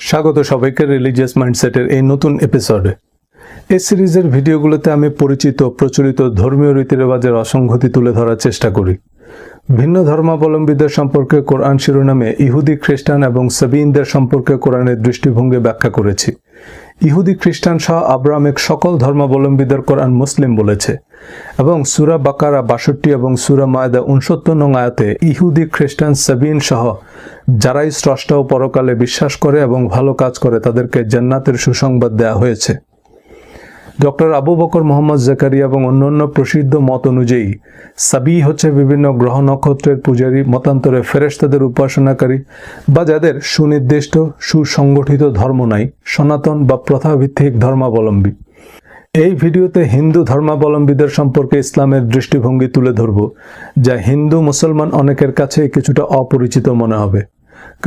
স্বাগত সবাইকে রিলিজিয়াস মাইন্ডসেটের এই নতুন এপিসোডে। এই সিরিজের ভিডিওগুলোতে আমি পরিচিত প্রচলিত ধর্মীয় রীতিরেওয়াজের অসঙ্গতি তুলে ধরার চেষ্টা করি। ভিন্ন ধর্মাবলম্বীদের সম্পর্কে কোরআন শিরোনামে ইহুদি খ্রিস্টান এবং সাবিনদের সম্পর্কে কোরআনের দৃষ্টিভঙ্গি ব্যাখ্যা করেছি। ইহুদি খ্রিস্টান সহ আব্রাহামিক সকল ধর্মাবলম্বীদের কোরআন মুসলিম বলেছে এবং সূরা বাকারা 62 এবং সূরা মায়দা 69 নং আয়াতে ইহুদি খ্রিস্টান সাবিন সহ যারাই স্রষ্টা ও পরকালে বিশ্বাস করে এবং ভালো কাজ করে তাদেরকে জান্নাতের সুসংবাদ দেওয়া হয়েছে। ডক্টর আবু বকর মোহাম্মদ জাকারিয়া এবং অন্যান্য প্রসিদ্ধ মত অনুযায়ী সাবি হচ্ছে বিভিন্ন গ্রহ নক্ষত্রের পূজারী, মতান্তরে ফেরেশতাদের উপাসনাকারী বা যাদের সুনির্দিষ্ট সুসংগঠিত ধর্ম নাই, সনাতন বা প্রথাভিত্তিক ধর্মাবলম্বী। এই ভিডিওতে হিন্দু ধর্মাবলম্বীদের সম্পর্কে ইসলামের দৃষ্টিভঙ্গি তুলে ধরব, যা হিন্দু মুসলমান অনেকের কাছে কিছুটা অপরিচিত মনে হবে।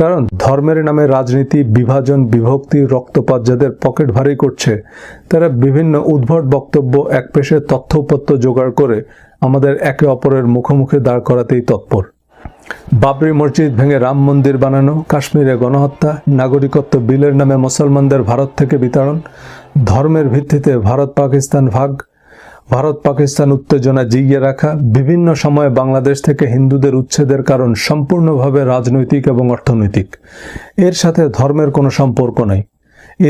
কারণ ধর্মের নামে রাজনীতি, বিভাজন, বিভক্তি, রক্তপাত যাদের পকেট ভারী করছে, তারা বিভিন্ন উদ্ভট বক্তব্য এক পেশে তথ্যপত্র জোগাড় করে আমাদের একে অপরের মুখোমুখি দাঁড় করাতেই তৎপর। বাবরি মসজিদ ভেঙে রাম মন্দির বানানো, কাশ্মীরে গণহত্যা, নাগরিকত্ব বিলের নামে মুসলমানদের ভারত থেকে বিতাড়ন, ধর্মের ভিত্তিতে ভারত পাকিস্তান ভাগ, ভারত পাকিস্তান উত্তেজনা জিইয়ে রাখা, বিভিন্ন সময়ে বাংলাদেশ থেকে হিন্দুদের উচ্ছেদের কারণ সম্পূর্ণভাবে রাজনৈতিক এবং অর্থনৈতিক। এর সাথে ধর্মের কোনো সম্পর্ক নাই।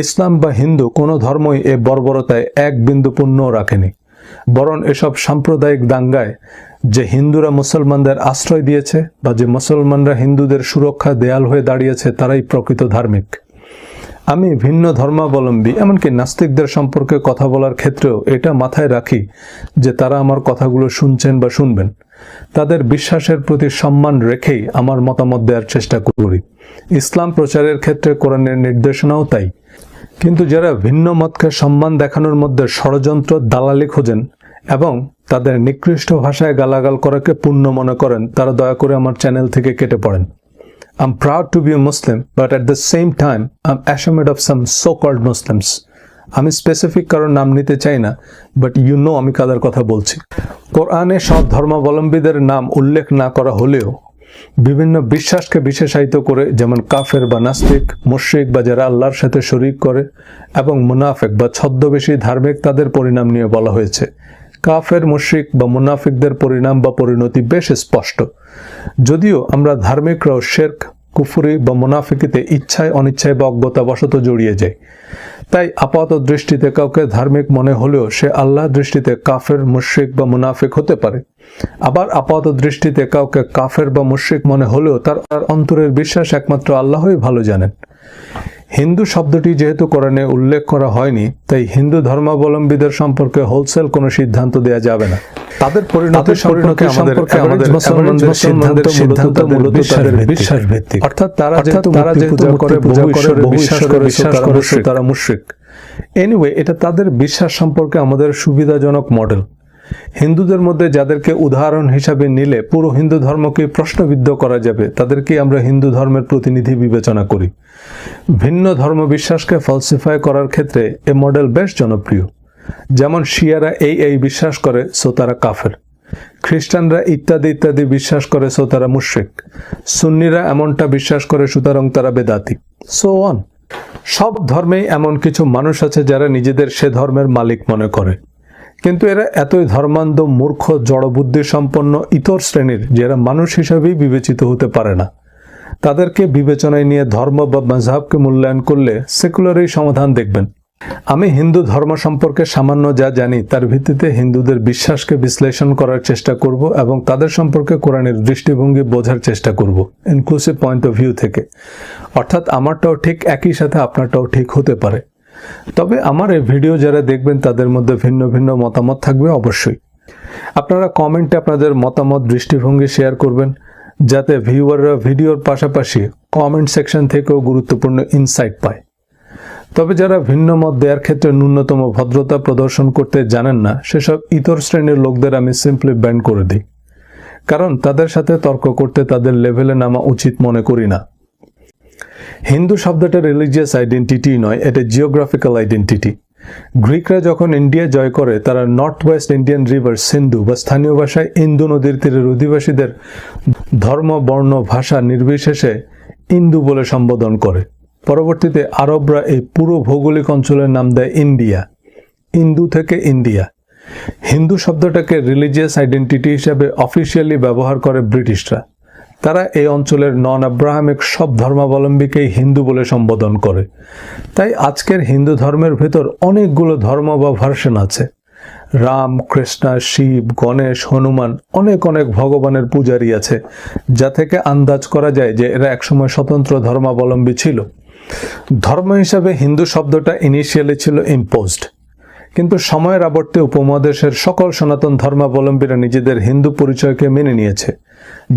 ইসলাম বা হিন্দু কোনো ধর্মই এ বর্বরতায় এক বিন্দু পুণ্যও রাখেনি। বরং এসব সাম্প্রদায়িক দাঙ্গায় যে হিন্দুরা মুসলমানদের আশ্রয় দিয়েছে বা যে মুসলমানরা হিন্দুদের সুরক্ষা দেয়াল হয়ে দাঁড়িয়েছে, তারাই প্রকৃত ধার্মিক। আমি ভিন্ন ধর্মাবলম্বী এমনকি নাস্তিকদের সম্পর্কে কথা বলার ক্ষেত্রেও এটা মাথায় রাখি যে তারা আমার কথাগুলো শুনছেন বা শুনবেন। তাদের বিশ্বাসের প্রতি সম্মান রেখেই আমার মতামত দেওয়ার চেষ্টা করি। ইসলাম প্রচারের ক্ষেত্রে কোরআনের নির্দেশনাও তাই। কিন্তু যারা ভিন্ন মতকে সম্মান দেখানোর মধ্যে ষড়যন্ত্র, দালালি খোঁজেন এবং তাদের নিকৃষ্ট ভাষায় গালাগাল করাকে পুণ্য মনে করেন, তারা দয়া করে আমার চ্যানেল থেকে কেটে পড়েন। I'm proud to be a Muslim, but at the same time, I'm ashamed of some so-called Muslims. আমি স্পেসিফিক কারণ নাম নিতে চাই না, বাট ইউ নো আমি কাদের কথা বলছি। কোরআনে সব ধর্মাবলম্বীদের নাম উল্লেখ না করা হলেও বিভিন্ন বিশ্বাসকে বিশেষায়িত করে, যেমন কাফের বা নাস্তিক, মুশরিক বা যারা আল্লাহর সাথে শরীক করে, এবং মুনাফিক বা ছদ্মবেশী ধার্মিক, তাদের পরিণাম নিয়ে বলা হয়েছে। কাফের, মুশরিক বা মুনাফিকদের পরিণাম বা পরিণতি বেশ স্পষ্ট। যদিও আমরা ধার্মিকরাও শিরক, কুফরি বা মুনাফিকিতে ইচ্ছায় অনিচ্ছায় বা অজ্ঞতাবশত জড়িয়ে যাই। তাই আপাত দৃষ্টিতে কাউকে ধার্মিক মনে হলেও সে আল্লাহর দৃষ্টিতে কাফের, মুশরিক বা মুনাফিক হতে পারে। আবার আপাত দৃষ্টিতে কাউকে কাফের বা মুশরিক মনে হলেও তার অন্তরের বিশ্বাস একমাত্র আল্লাহই ভালো জানেন। হিন্দু শব্দটি যেহেতু কোরআনে উল্লেখ করা হয়নি, তাই হিন্দু ধর্মাবলম্বীদের সম্পর্কে হোলসেল কোনো সিদ্ধান্ত দেওয়া যাবে না। তাদের পরিণতি সম্পর্কে আমাদের মুসলমানদের সিদ্ধান্ত মূলত তাদের বিশ্বাস ভিত্তিক। অর্থাৎ তারা যেহেতু পূজা করে, বিশ্বাস করে তারা মুশরিক। এনিওয়ে, এটা তাদের বিশ্বাস সম্পর্কে আমাদের সুবিধাজনক মডেল। হিন্দুদের মধ্যে যাদেরকে উদাহরণ হিসাবে নিলে পুরো হিন্দু ধর্মকে প্রশ্নবিদ্ধ করা যাবে, তাদেরকে আমরা হিন্দু ধর্মের প্রতিনিধি বিবেচনা করি। ভিন্ন ধর্ম বিশ্বাসকে ফলসিফাই করার ক্ষেত্রে এ মডেল বেশ জনপ্রিয়। যেমন শিয়ারা এই বিশ্বাস করে, সো তারা কাফের। খ্রিস্টানরা ইত্যাদি ইত্যাদি বিশ্বাস করে, সো তারা মুশরিক। সুন্নিরা এমনটা বিশ্বাস করে, সুতরাং তারা বেদাতি, সো অন। সব ধর্মেই এমন কিছু মানুষ আছে যারা নিজেদের সে ধর্মের মালিক মনে করে, কিন্তু এরা এতই ধর্মান্ধ, মূর্খ, জড়বুদ্ধি সম্পন্ন ইতর শ্রেণীর, যারা মানুষ হিসাবেই বিবেচিত হতে পারে না। তাদেরকে বিবেচনায় নিয়ে ধর্ম বা মাযহাবকে মূল্যায়ন করলে সেকুলারই সমাধান দেখবেন। আমি হিন্দু ধর্ম সম্পর্কে সামান্য যা জানি তার ভিত্তিতে হিন্দুদের বিশ্বাসকে বিশ্লেষণ করার চেষ্টা করব এবং তাদের সম্পর্কে কোরআনের দৃষ্টিভঙ্গি বোঝার চেষ্টা করব ইনক্লুসিভ পয়েন্ট অফ ভিউ থেকে। অর্থাৎ আমারটাও ঠিক, একই সাথে আপনারটাও ঠিক হতে পারে। তবে আমার এই ভিডিও যারা দেখবেন তাদের মধ্যে ভিন্ন ভিন্ন মতামত থাকবে অবশ্যই। আপনারা কমেন্টে আপনাদের মতামত, দৃষ্টিভঙ্গি শেয়ার করবেন, যাতে ভিউয়াররা ভিডিওর পাশাপাশি কমেন্ট সেকশন থেকেও গুরুত্বপূর্ণ ইনসাইট পায়। তবে যারা ভিন্ন মত দেওয়ার ক্ষেত্রে ন্যূনতম ভদ্রতা প্রদর্শন করতে জানেন না, সেসব ইতর শ্রেণীর লোকদের আমি সিম্পলি ব্যান করে দিই, কারণ তাদের সাথে তর্ক করতে তাদের লেভেলে নামা উচিত মনে করি না। হিন্দু শব্দটা রিলিজিয়াস আইডেন্টিটি নয়, এটা জিওগ্রাফিক্যাল আইডেন্টিটি। গ্রিকরা যখন ইন্ডিয়া জয় করে, তারা নর্থ ওয়েস্ট ইন্ডিয়ান রিভার সিন্ধু বা স্থানীয় ভাষায় ইন্দু নদীর তীরের অধিবাসীদের ধর্ম, বর্ণ, ভাষা নির্বিশেষে ইন্দু বলে সম্বোধন করে। পরবর্তীতে আরবরা এই পুরো ভৌগোলিক অঞ্চলের নাম দেয় ইন্ডিয়া, ইন্দু থেকে ইন্ডিয়া। হিন্দু শব্দটাকে রিলিজিয়াস আইডেন্টিটি হিসাবে অফিসিয়ালি ব্যবহার করে ব্রিটিশরা। তারা এই অঞ্চলের নন আব্রাহামিক সব ধর্মাবলম্বীকেই হিন্দু বলে সম্বোধন করে। তাই আজকের হিন্দু ধর্মের ভেতর অনেকগুলো ধর্ম বা ভার্সন আছে। রাম, কৃষ্ণ, শিব, গণেশ, হনুমান, অনেক অনেক ভগবানের পূজারী আছে, যা থেকে আন্দাজ করা যায় যে এরা একসময় স্বতন্ত্র ধর্মাবলম্বী ছিল। ধর্ম হিসাবে হিন্দু শব্দটা ইনিশিয়ালি ছিল ইম্পোজড, কিন্তু সময়ের আবর্তে উপমহাদেশের সকল সনাতন ধর্মাবলম্বীরা নিজেদের হিন্দু পরিচয়কে মেনে নিয়েছে,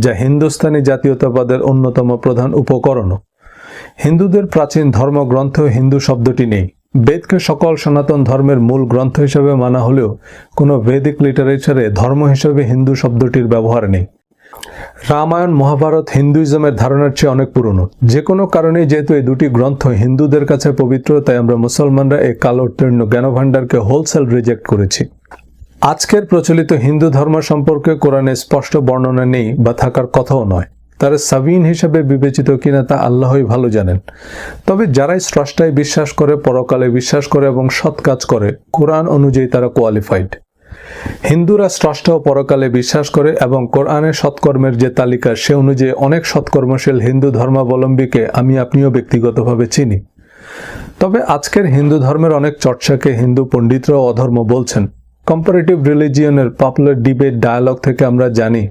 যা হিন্দুস্তানি জাতীয়তাবাদের অন্যতম প্রধান উপকরণও। হিন্দুদের প্রাচীন ধর্মগ্রন্থ হিন্দু শব্দটি নেই। বেদকে সকল সনাতন ধর্মের মূল গ্রন্থ হিসেবে মানা হলেও কোনো বেদিক লিটারেচারে ধর্ম হিসেবে হিন্দু শব্দটির ব্যবহার নেই। রামায়ণ, মহাভারত হিন্দুইজমের ধারণার চেয়ে অনেক পুরনো। যে কোনো কারণে যেহেতু এই দুটি গ্রন্থ হিন্দুদের কাছে পবিত্র, তাই আমরা মুসলমানরা এই কালোত্তীর্ণ জ্ঞানভাণ্ডারকে হোলসেল রিজেক্ট করেছি। আজকের প্রচলিত হিন্দু ধর্ম সম্পর্কে কোরআনে স্পষ্ট বর্ণনা নেই বা থাকার কথাও নয়। তারা সাবিন হিসেবে বিবেচিত কিনা তা আল্লাহই ভালো জানেন। তবে যারাই স্রষ্টায় বিশ্বাস করে, পরকালে বিশ্বাস করে এবং সৎ কাজ করে, কোরআন অনুযায়ী তারা কোয়ালিফাইড। হিন্দুরা স্রষ্টা ও পরকালে বিশ্বাস করে এবং কোরআনের সৎকর্মের যে তালিকা সে অনুযায়ী অনেক সৎকর্মশীল হিন্দু ধর্মাবলম্বীকে আমি আপনিও ব্যক্তিগতভাবে চিনি। তবে আজকের হিন্দু ধর্মের অনেক চর্চাকে হিন্দু পণ্ডিতরাও অধর্ম বলছেন। কম্পারেটিভ রিলিজিয়নের পপুলার ডিবেট ডায়ালগ থেকে আমরা জানি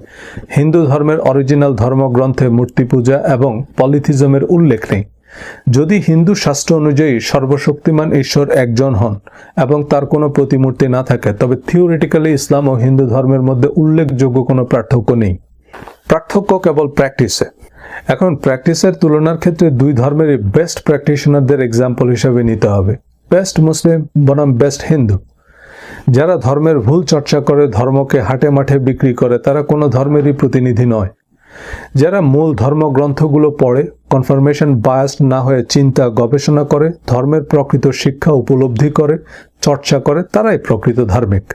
হিন্দু ধর্মের অরিজিনাল ধর্মগ্রন্থে মূর্তি পূজা এবং পলিথিজমের উল্লেখ নেই। যদি হিন্দু শাস্ত্র অনুযায়ী সর্বশক্তিমান ঈশ্বর একজন হন এবং তার কোনো প্রতিমূর্তি না থাকে, তবে থিওরিটিক্যালি ইসলাম ও হিন্দু ধর্মের মধ্যে উল্লেখযোগ্য কোনো পার্থক্য নেই। পার্থক্য কেবল প্র্যাকটিসে। এখন প্র্যাকটিসের তুলনার ক্ষেত্রে দুই ধর্মেরই বেস্ট প্র্যাকটিশনারদের এক্সাম্পল হিসেবে নিতে হবে। বেস্ট মুসলিম বনাম বেস্ট হিন্দু। যারা ধর্মের ভুল চর্চা করে, ধর্মকে হাটে মাঠে বিক্রি করে, তারা কোনো ধর্মেরই প্রতিনিধি নয়। যারা মূল ধর্মগ্রন্থগুলো পড়ে, কনফার্মেশন বায়াসড না হয়ে চিন্তা গবেষণা করে, ধর্মের প্রকৃত শিক্ষা উপলব্ধি করে, চর্চা করে, তারাই প্রকৃত ধার্মিক।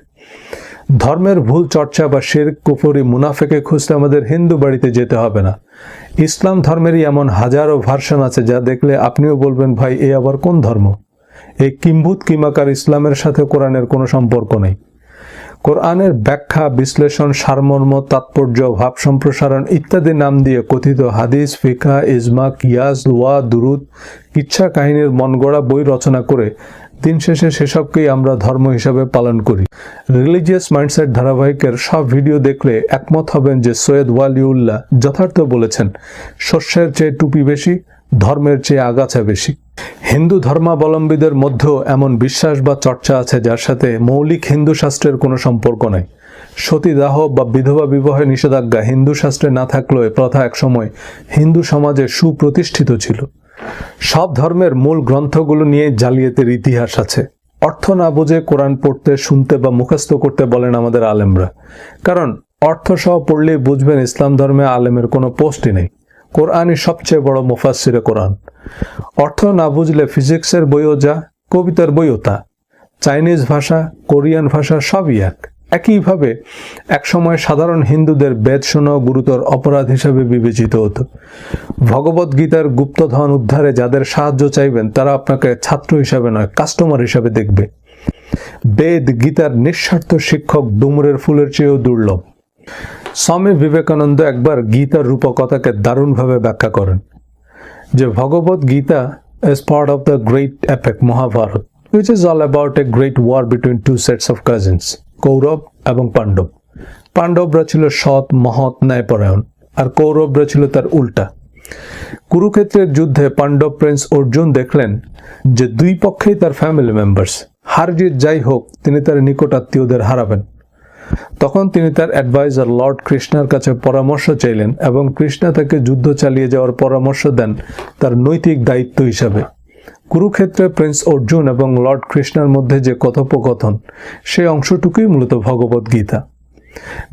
ধর্মের ভুল চর্চা বা শিরক, কুফরি, মুনাফেকে খুঁজতে আমাদের হিন্দু বাড়িতে যেতে হবে না। ইসলাম ধর্মেরই এমন হাজারো ভার্সন আছে যা দেখলে আপনিও বলবেন, ভাই এ আবার কোন ধর্ম? এই কিম্ভূত কিমাকার ইসলামের সাথে কোরআনের কোনো সম্পর্ক নেই। কোরআনের ব্যাখ্যা, বিশ্লেষণ, সারমর্ম, তাৎপর্য, ভাব সম্প্রসারণ ইত্যাদি নাম দিয়ে কথিত হাদিস, ফিকহ, ইজমা, কিয়াস, দোয়া, দুরুদ, কিচ্ছা কাহিনীর মনগড়া বই রচনা করে দিন শেষে সেসবকেই আমরা ধর্ম হিসাবে পালন করি। রিলিজিয়াস মাইন্ডসেট ধারাবাহিকের সব ভিডিও দেখলে একমত হবেন যে সৈয়দ ওয়ালিউল্লাহ যথার্থ বলেছেন, শস্যের চেয়ে টুপি বেশি, ধর্মের চেয়ে আগাছা বেশি। হিন্দু ধর্মাবলম্বীদের মধ্যেও এমন বিশ্বাস বা চর্চা আছে যার সাথে মৌলিক হিন্দু শাস্ত্রের কোনো সম্পর্ক নেই। সতীদাহ বা বিধবা বিবাহে নিষেধাজ্ঞা হিন্দু শাস্ত্রে না থাকলেও এ প্রথা একসময় হিন্দু সমাজে সুপ্রতিষ্ঠিত ছিল। সব ধর্মের মূল গ্রন্থগুলো নিয়ে জালিয়াতির ইতিহাস আছে। অর্থ না বুঝে কোরআন পড়তে, শুনতে বা মুখস্থ করতে বলেন আমাদের আলেমরা। কারণ অর্থ সহ পড়লেই বুঝবেন ইসলাম ধর্মে আলেমের কোনো পোস্টই নেই। কোরআনই সবচেয়ে বড় মুফাসসিরে কোরআন। অর্থ না বুঝলে ফিজিক্সের বইও যা, কবিতার বইও তা। চাইনিজ ভাষা, কোরিয়ান ভাষা সবই এক। একইভাবে একসময় সাধারণ হিন্দুদের বেদ শোনা গুরুতর অপরাধ হিসেবে বিবেচিত হতো। ভগবত গীতার গুপ্তধন উদ্ধারে যাদের সাহায্য চাইবেন তারা আপনাকে ছাত্র হিসাবে নয়, কাস্টমার হিসাবে দেখবে। বেদ গীতার নিঃস্বার্থ শিক্ষক ডুমুরের ফুলের চেয়েও দুর্লভ। স্বামী বিবেকানন্দ একবার গীতার রূপকথাকে দারুণভাবে ব্যাখ্যা করেন যে Bhagavad Gita is part of the great epic Mahabharata, which is all about a great war between two sets of cousins, Kaurava এবং পাণ্ডব। পাণ্ডবরা ছিল সৎ, মহৎ, ন্যায়পরায়ণ, আর কৌরবরা ছিল তার উল্টা। কুরুক্ষেত্রের যুদ্ধে পাণ্ডব প্রিন্স অর্জুন দেখলেন যে দুই পক্ষেই তার ফ্যামিলি মেম্বার্স। হার জিত যাই হোক, তিনি তার নিকট আত্মীয়দের হারাবেন। তখন তিনি তার অ্যাডভাইজার লর্ড কৃষ্ণার কাছে পরামর্শ চাইলেন এবং কৃষ্ণা তাকে যুদ্ধ চালিয়ে যাওয়ার পরামর্শ দেন তার নৈতিক দায়িত্ব হিসাবে। কুরুক্ষেত্রে প্রিন্স অর্জুন এবং লর্ড কৃষ্ণার মধ্যে যে কথোপকথন, সেই অংশটুকুই মূলত ভগবত গীতা।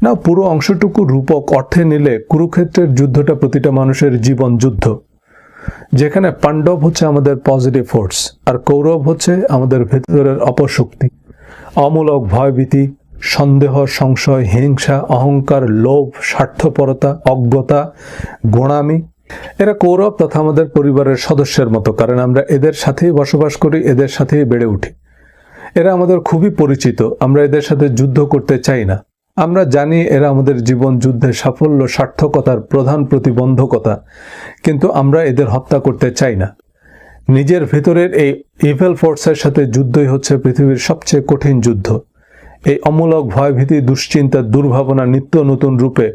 না, পুরো অংশটুকু রূপক অর্থে নিলে কুরুক্ষেত্রের যুদ্ধটা প্রতিটা মানুষের জীবন যুদ্ধ, যেখানে পাণ্ডব হচ্ছে আমাদের পজিটিভ ফোর্স আর কৌরব হচ্ছে আমাদের ভেতরের অপশক্তি। অমূলক ভয়ভীতি, সন্দেহ, সংশয়, হিংসা, অহংকার, লোভ, স্বার্থপরতা, অজ্ঞতা, গোঁড়ামি এরা কৌরব তথা আমাদের পরিবারের সদস্যের মতো, কারণ আমরা এদের সাথেই বসবাস করি, এদের সাথেই বেড়ে উঠি। এরা আমাদের খুবই পরিচিত। আমরা এদের সাথে যুদ্ধ করতে চাই না। আমরা জানি এরা আমাদের জীবন যুদ্ধে সাফল্য সার্থকতার প্রধান প্রতিবন্ধকতা, কিন্তু আমরা এদের হত্যা করতে চাই না। নিজের ভেতরের এই ইভেল ফোর্সের সাথে যুদ্ধই হচ্ছে পৃথিবীর সবচেয়ে কঠিন যুদ্ধ। এই অমূলক ভয়ভীতি, দুশ্চিন্তা, দুর্ভাবনা নিত্য নতুন রূপে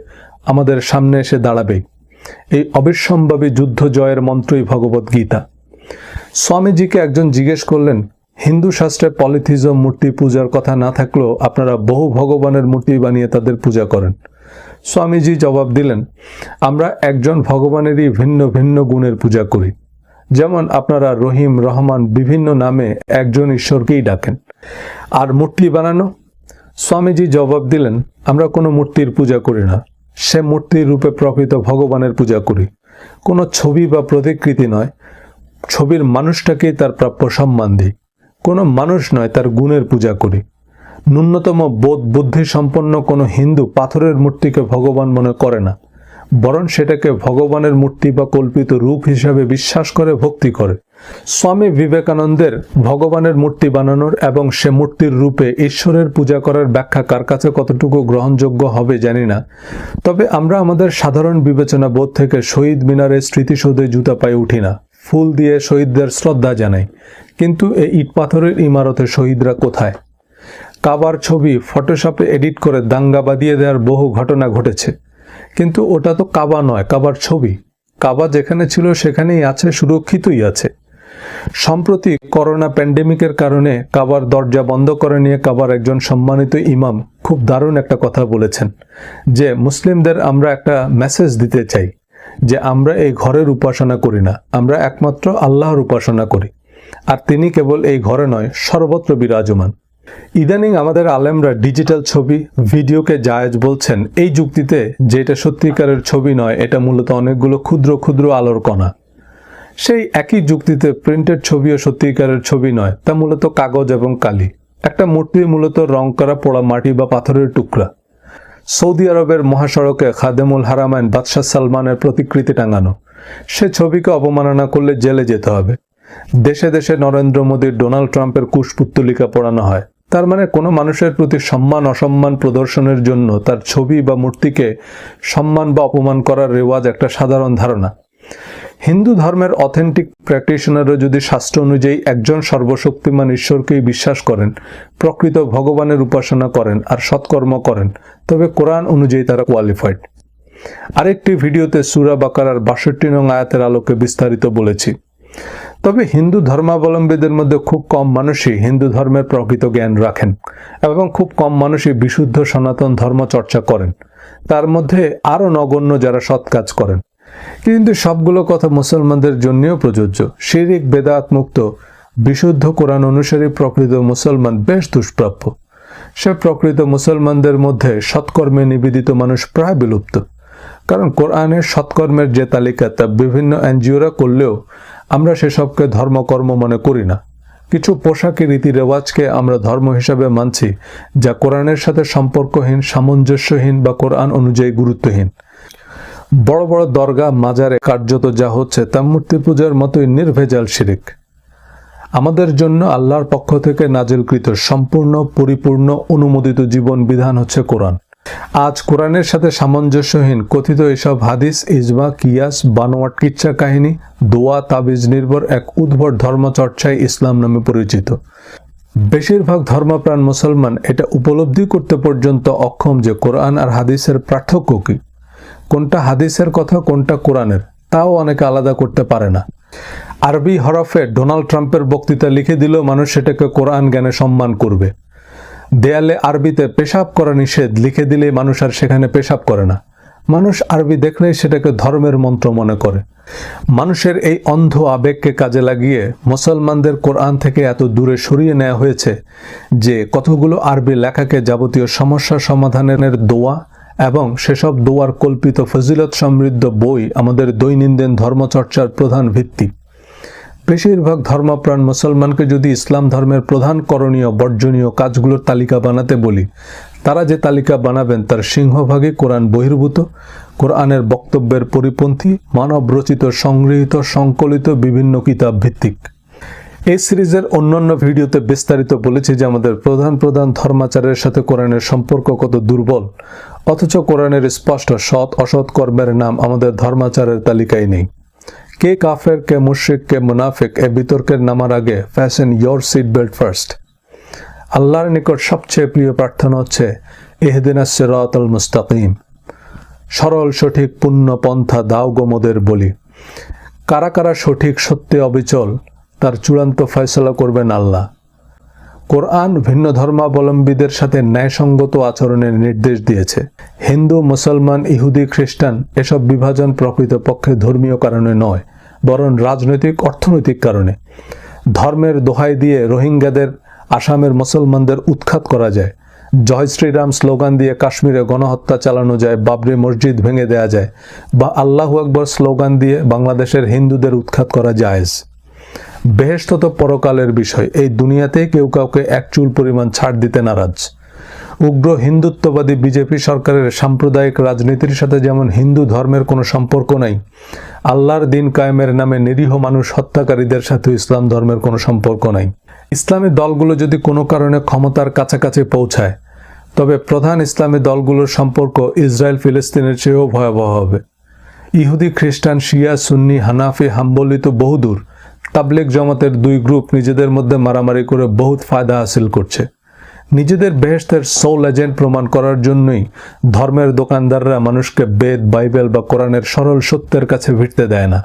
আমাদের সামনে এসে দাঁড়াবেই। এই অবিসম্ভাবী যুদ্ধ জয়ের মন্ত্রই ভগবত গীতা। স্বামীজিকে একজন জিজ্ঞেস করলেন, হিন্দু শাস্ত্রে পলিথিজম মূর্তি পূজার কথা না থাকলেও আপনারা বহু ভগবানের মূর্তি বানিয়ে তাদের পূজা করেন। স্বামীজি জবাব দিলেন, আমরা একজন ভগবানেরই ভিন্ন ভিন্ন গুণের পূজা করি। যেমন আপনারা রহিম, রহমান বিভিন্ন নামে একজন ঈশ্বরকেই ডাকেন। আর মূর্তি বানানো? স্বামীজি জবাব দিলেন, আমরা কোনো মূর্তির পূজা করি না। সে মূর্তির রূপে প্রকৃত ভগবানের পূজা করি। কোনো ছবি বা প্রতিকৃতি নয়, ছবির মানুষটাকেই তার প্রাপ্য সম্মান দিই। কোনো মানুষ নয়, তার গুণের পূজা করি। ন্যূনতম বোধ বুদ্ধি সম্পন্ন কোনো হিন্দু পাথরের মূর্তিকে ভগবান মনে করে না, বরং সেটাকে ভগবানের মূর্তি বা কল্পিত রূপ হিসাবে বিশ্বাস করে, ভক্তি করে। স্বামী বিবেকানন্দের ভগবানের মূর্তি বানানোর এবং সে মূর্তির রূপে ঈশ্বরের পূজা করার ব্যাখ্যা কার কাছে কতটুকু গ্রহণযোগ্য হবে জানি না, তবে আমরা আমাদের সাধারণ বিবেচনা বোধ থেকে শহীদ মিনারে স্মৃতিসৌধে জুতা পায়ে উঠি না, ফুল দিয়ে শহীদদের শ্রদ্ধা জানাই। কিন্তু এই ইট পাথরের ইমারতের শহীদরা কোথায়? কাবার ছবি ফটোশপে এডিট করে দাঙ্গা বাঁধিয়ে দেওয়ার বহু ঘটনা ঘটেছে, কিন্তু ওটা তো কাবা নয়, কাবার ছবি। কাবা যেখানে ছিল সেখানেই আছে, সুরক্ষিতই আছে। সম্প্রতি করোনা প্যান্ডেমিকের কারণে কাবার দরজা বন্ধ করে নিয়ে কাবার একজন সম্মানিত ইমাম খুব দারুণ একটা কথা বলেছেন, যে মুসলিমদের আমরা একটা মেসেজ দিতে চাই যে আমরা এই ঘরের উপাসনা করি না, আমরা একমাত্র আল্লাহর উপাসনা করি, আর তিনি কেবল এই ঘরে নয়, সর্বত্র বিরাজমান। ইদানিং আমাদের আলেমরা ডিজিটাল ছবি, ভিডিওকে জায়েজ বলছেন এই যুক্তিতে যে এটা সত্যিকারের ছবি নয়, এটা মূলত অনেকগুলো ক্ষুদ্র ক্ষুদ্র আলোর কণা। সেই একই যুক্তিতে প্রিন্টেড ছবিও সত্যিকারের ছবি নয়, তা মূলত কাগজ এবং কালি। একটা মূর্তি মূলত রং করা পোড়া মাটি বা পাথরের টুকরা। সৌদি আরবের মহাসড়কে খাদেমুল হারামাইন বাদশাহ সালমানের প্রতিকৃতি টাঙানো। সে ছবিকে অবমাননা করলে জেলে যেতে হবে। দেশে দেশে নরেন্দ্র মোদীর, ডোনাল্ড ট্রাম্পের কুশপুত্তলিকা পড়ানো হয়। তার মানে কোনো মানুষের প্রতি সম্মান অসম্মান প্রদর্শনের জন্য তার ছবি বা মূর্তিকে সম্মান বা অপমান করার রেওয়াজ একটা সাধারণ ধারণা। হিন্দু ধর্মের অথেন্টিক প্র্যাকটিশনাররা যদি শাস্ত্র অনুযায়ী একজন সর্বশক্তিমান ঈশ্বরকেই বিশ্বাস করেন, প্রকৃত ভগবানের উপাসনা করেন আর সৎকর্ম করেন, তবে কোরআন অনুযায়ী তারা কোয়ালিফাইড। আরেকটি ভিডিওতে সূরা বাকারার ৬২ নং আয়াতের আলোকে বিস্তারিত বলেছি। তবে হিন্দু ধর্মাবলম্বীদের মধ্যে খুব কম মানুষই হিন্দু ধর্মের প্রকৃত জ্ঞান রাখেন এবং খুব কম মানুষই বিশুদ্ধ সনাতন ধর্ম চর্চা করেন। তার মধ্যে আরও নগণ্য যারা সৎ কাজ করেন। কিন্তু সবগুলো কথা মুসলমানদের জন্যও প্রযোজ্য। শিরিক বেদাত মুক্ত বিশুদ্ধ কোরআন অনুসারী প্রকৃত মুসলমান বেশ দুষ্প্রাপ্য। সে প্রকৃত মুসলমানদের মধ্যে সৎকর্মে নিবেদিত মানুষ প্রায় বিলুপ্ত, কারণ কোরআনের সৎকর্মের যে তালিকা তা বিভিন্ন এনজিওরা করলেও আমরা সেসবকে ধর্মকর্ম মনে করি না। কিছু পোশাকি রীতি রেওয়াজকে আমরা ধর্ম হিসাবে মানছি, যা কোরআনের সাথে সম্পর্কহীন, সামঞ্জস্যহীন বা কোরআন অনুযায়ী গুরুত্বহীন। বড় বড় দরগা, মাজারে কার্যত যা হচ্ছে তা মূর্তি পূজার মতোই নির্ভেজাল শিরিক। আমাদের জন্য আল্লাহর পক্ষ থেকে নাজিলকৃত সম্পূর্ণ, পরিপূর্ণ, অনুমোদিত জীবন বিধান হচ্ছে কোরআন। আজ কোরআনের সাথে সামঞ্জস্যহীন কথিত এসব হাদিস, ইজমা, কিয়াস, বানোয়াট কিচ্ছা কাহিনী, দোয়া, তাবিজ নির্ভর এক উদ্ভট ধর্মচর্চায় ইসলাম নামে পরিচিত। বেশিরভাগ ধর্মপ্রাণ মুসলমান এটা উপলব্ধি করতে পর্যন্ত অক্ষম যে কোরআন আর হাদিসের পার্থক্য কি, কোনটা হাদিসের কথা কোনটা কোরআনের, তাও অনেকে আলাদা করতে পারে না। আরবি হরফে ডোনাল্ড ট্রাম্পের বক্তৃতা লিখে দিলেও মানুষ সেটাকে কোরআন জ্ঞানে সম্মান করবে। দেয়ালে আরবিতে পেশাব করা নিষেধ লিখে দিলে মানুষ আর সেখানে পেশাব করে না। মানুষ আরবি দেখলেই সেটাকে ধর্মের মন্ত্র মনে করে। মানুষের এই অন্ধ আবেগকে কাজে লাগিয়ে মুসলমানদের কোরআন থেকে এত দূরে সরিয়ে নেওয়া হয়েছে যে কতগুলো আরবি লেখাকে যাবতীয় সমস্যা সমাধানের দোয়া এবং সেসব দোয়ার কল্পিত ফজিলত সমৃদ্ধ বই আমাদের দৈনন্দিন ধর্মচর্চার প্রধান ভিত্তি। বেশিরভাগ ধর্মপ্রাণ মুসলমানকে যদি ইসলাম ধর্মের প্রধান করণীয় বর্জনীয় কাজগুলোর তালিকা বানাতে বলি, তারা যে তালিকা বানাবেন তার সিংহভাগই কোরআন বহির্ভূত, কোরআনের বক্তব্যের পরিপন্থী, মানবরচিত, সংগৃহীত, সংকলিত বিভিন্ন কিতাব ভিত্তিক। এই সিরিজের অন্যান্য ভিডিওতে বিস্তারিত বলেছি যে আমাদের প্রধান প্রধান ধর্মাচারের সাথে কোরআনের সম্পর্ক কত দুর্বল, অথচ কোরআনের স্পষ্ট সৎ অসৎ কর্মের নাম আমাদের ধর্মাচারের তালিকায় নেই। কে কাফের, কে মুশরিক, কে মুনাফিক, এ বিতর্কের নামার আগে fasten your seat belt first. আল্লাহর নিকট সবচেয়ে প্রিয় প্রার্থনা হচ্ছে ইহদিনাস সিরাতাল মুস্তাকিম, সরল সঠিক পূর্ণ পন্থা দাও গো মোদের বলি। কারা কারা সঠিক সত্যে অবিচল, তার চূড়ান্ত ফয়সালা করবেন আল্লাহ। কোরআন ভিন্ন ধর্মাবলম্বীদের সাথে ন্যায়সঙ্গত আচরণের নির্দেশ দিয়েছে। হিন্দু, মুসলমান, ইহুদি, খ্রিস্টান এসব বিভাজন প্রকৃতপক্ষে ধর্মীয় কারণে নয়, বরং রাজনৈতিক অর্থনৈতিক কারণে। ধর্মের দোহাই দিয়ে রোহিঙ্গাদের আসামের মুসলমানদের উৎখাত করা যায়, জয় শ্রীরাম স্লোগান দিয়ে কাশ্মীরে গণহত্যা চালানো যায়, বাবরি মসজিদ ভেঙে দেয়া যায়, বা আল্লাহু আকবর স্লোগান দিয়ে বাংলাদেশের হিন্দুদের উৎখাত করা জায়েজ। বেহেশত তো পরকালের বিষয়, এই দুনিয়াতেই কেউ কাউকে এক চুল পরিমাণ ছাড় দিতে নারাজ। উগ্র হিন্দুত্ববাদী বিজেপি সরকারের সাম্প্রদায়িক রাজনীতির সাথে যেমন হিন্দু ধর্মের কোনো সম্পর্ক নাই, আল্লাহর দিন কায়েমের নামে নিরীহ মানুষ হত্যাকারীদের সাথে ইসলাম ধর্মের কোনো সম্পর্ক নাই। ইসলামী দলগুলো যদি কোনো কারণে ক্ষমতার কাছাকাছি পৌঁছায়, তবে প্রধান ইসলামী দলগুলোর সম্পর্ক ইসরায়েল ফিলিস্তিনের চেয়েও ভয়াবহ হবে। ইহুদি, খ্রিস্টান, শিয়া, সুন্নি, হানাফি, হাম্বলি তো বহুদূর, তাবলিগ জামাতের দুই গ্রুপ নিজেদের মধ্যে মারামারি করে বহুত ফায়দা হাসিল করছে। নিজেদের বেহেশতের সোল এজেন্ট প্রমাণ করার জন্যই ধর্মের দোকানদাররা মানুষকে বেদ, বাইবেল বা কোরআনের সরল সত্যের কাছে ভিড়তে দেয় না।